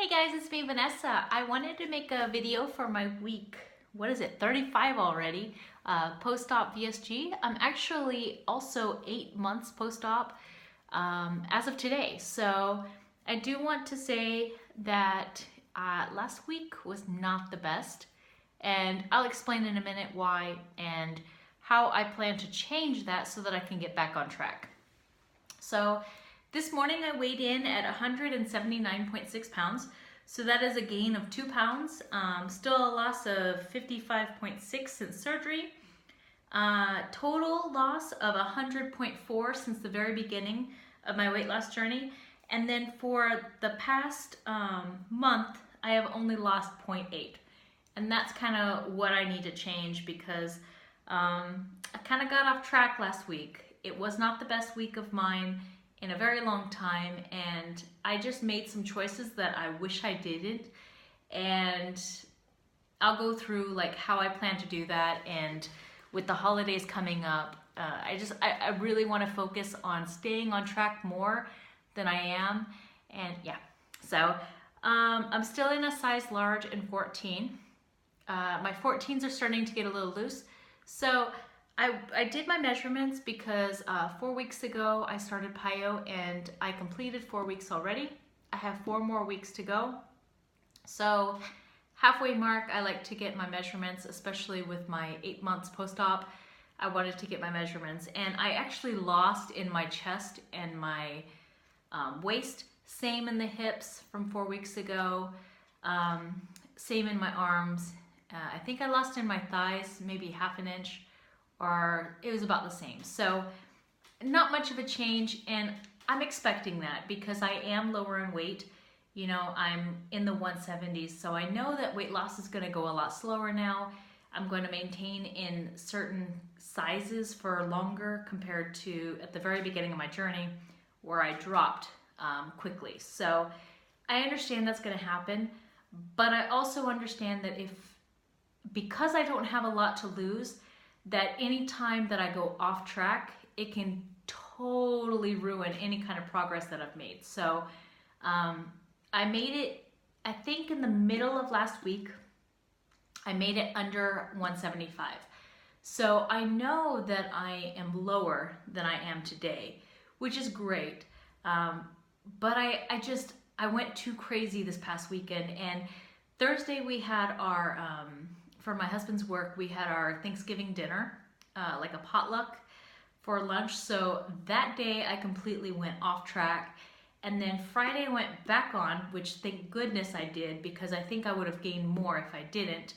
Hey guys, it's me, Vanessa. I wanted to make a video for my week, 35 already, post-op VSG. I'm actually also 8 months post-op as of today. So I do want to say that last week was not the best, and I'll explain in a minute why and how I plan to change that so that I can get back on track. So this morning I weighed in at 179.6 pounds. So that is a gain of 2 pounds, still a loss of 55.6 since surgery. Total loss of 100.4 since the very beginning of my weight loss journey. And then for the past month, I have only lost 0.8. And that's kind of what I need to change because I kind of got off track last week. It was not the best week of mine in a very long time, and I just made some choices that I wish I didn't, and I'll go through like how I plan to do that. And with the holidays coming up, I really want to focus on staying on track more than I am. And yeah, so I'm still in a size large and 14. My 14s are starting to get a little loose, so I did my measurements because 4 weeks ago I started PiYo and I completed 4 weeks already. I have 4 more weeks to go. So halfway mark, I like to get my measurements, especially with my 8 months post-op. I wanted to get my measurements, and I actually lost in my chest and my waist. Same in the hips from 4 weeks ago. Same in my arms. I think I lost in my thighs, maybe ½ an inch. Or it was about the same. So not much of a change, and I'm expecting that because I am lower in weight. You know, I'm in the 170s, so I know that weight loss is going to go a lot slower now. I'm going to maintain in certain sizes for longer compared to at the very beginning of my journey where I dropped quickly. So I understand that's going to happen, but I also understand that because I don't have a lot to lose, that any time that I go off track, it can totally ruin any kind of progress that I've made. So I made it, I think in the middle of last week, I made it under 175. So I know that I am lower than I am today, which is great. But I went too crazy this past weekend, and Thursday we had our, for my husband's work, we had our Thanksgiving dinner, like a potluck for lunch. So that day I completely went off track. And then Friday I went back on, which thank goodness I did, because I think I would have gained more if I didn't.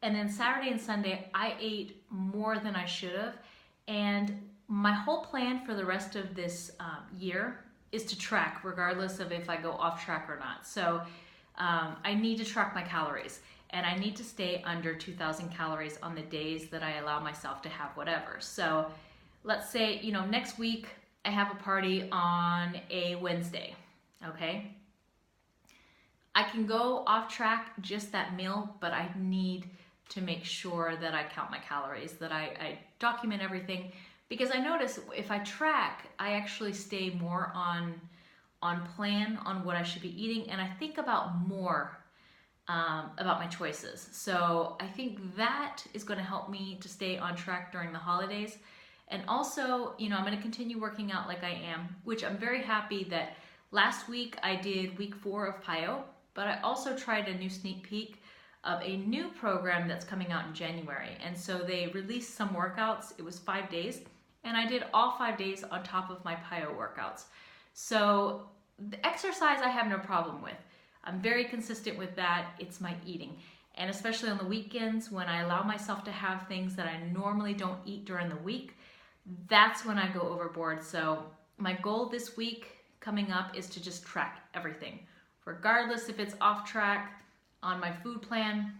And then Saturday and Sunday I ate more than I should have. And my whole plan for the rest of this year is to track regardless of if I go off track or not. So I need to track my calories. And I need to stay under 2,000 calories on the days that I allow myself to have whatever. So let's say, you know, next week I have a party on a Wednesday, okay? I can go off track just that meal, but I need to make sure that I count my calories, that I document everything, because I notice if I track, I actually stay more on plan on what I should be eating, and I think about more about my choices. So I think that is going to help me to stay on track during the holidays. And also, you know, I'm going to continue working out like I am, which I'm very happy that last week I did week 4 of PiYo, but I also tried a new sneak peek of a new program that's coming out in January. And so they released some workouts. It was 5 days, and I did all 5 days on top of my PiYo workouts. So the exercise I have no problem with. I'm very consistent with that. It's my eating. And especially on the weekends when I allow myself to have things that I normally don't eat during the week, that's when I go overboard. So my goal this week coming up is to just track everything, regardless if it's off track on my food plan,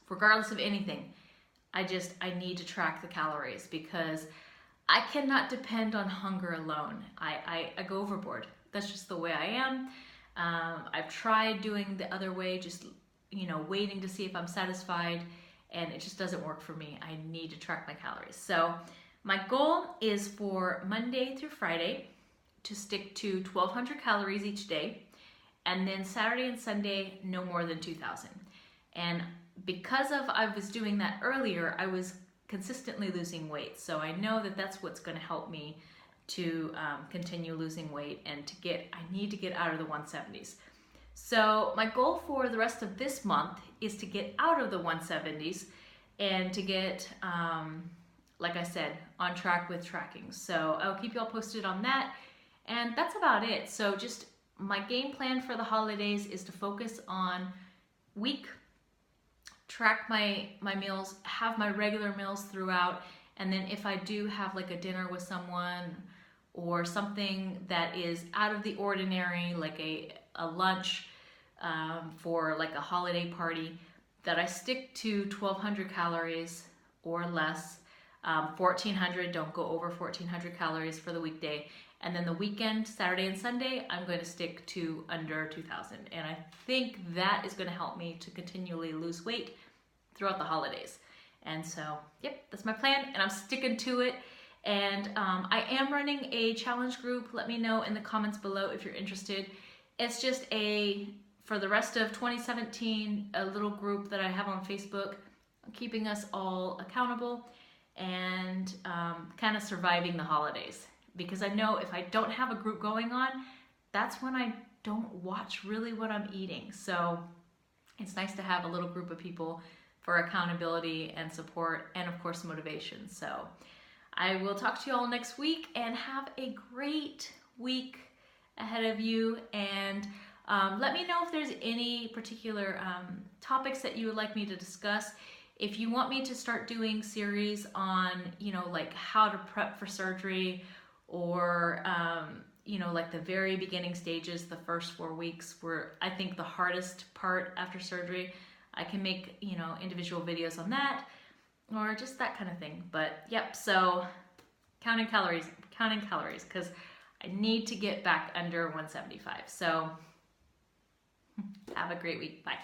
regardless of anything. I need to track the calories because I cannot depend on hunger alone. I go overboard. That's just the way I am. I've tried doing the other way, just, you know, waiting to see if I'm satisfied, and it just doesn't work for me. I need to track my calories. So my goal is for Monday through Friday to stick to 1,200 calories each day, And then Saturday and Sunday, no more than 2,000. And because of I was doing that earlier, I was consistently losing weight. So I know that that's what's going to help me to continue losing weight and I need to get out of the 170s. So my goal for the rest of this month is to get out of the 170s and to get, like I said, on track with tracking. So I'll keep you all posted on that. And that's about it. So just my game plan for the holidays is to focus on week, track my meals, have my regular meals throughout. And then if I do have like a dinner with someone or something that is out of the ordinary, like a lunch for like a holiday party, that I stick to 1,200 calories or less. 1,400, don't go over 1,400 calories for the weekday. And then the weekend, Saturday and Sunday, I'm going to stick to under 2,000. And I think that is going to help me to continually lose weight throughout the holidays. And so, yep, that's my plan, and I'm sticking to it. And I am running a challenge group. Let me know in the comments below if you're interested. It's just for the rest of 2017, a little group that I have on Facebook, keeping us all accountable and kind of surviving the holidays. Because I know if I don't have a group going on, that's when I don't watch really what I'm eating. So it's nice to have a little group of people for accountability and support and of course motivation. So I will talk to you all next week, and have a great week ahead of you. And let me know if there's any particular topics that you would like me to discuss. If you want me to start doing series on, like how to prep for surgery, or, like the very beginning stages, the first 4 weeks were, I think, the hardest part after surgery, I can make, individual videos on that, or just that kind of thing. But yep, so counting calories, because I need to get back under 175. So have a great week. Bye.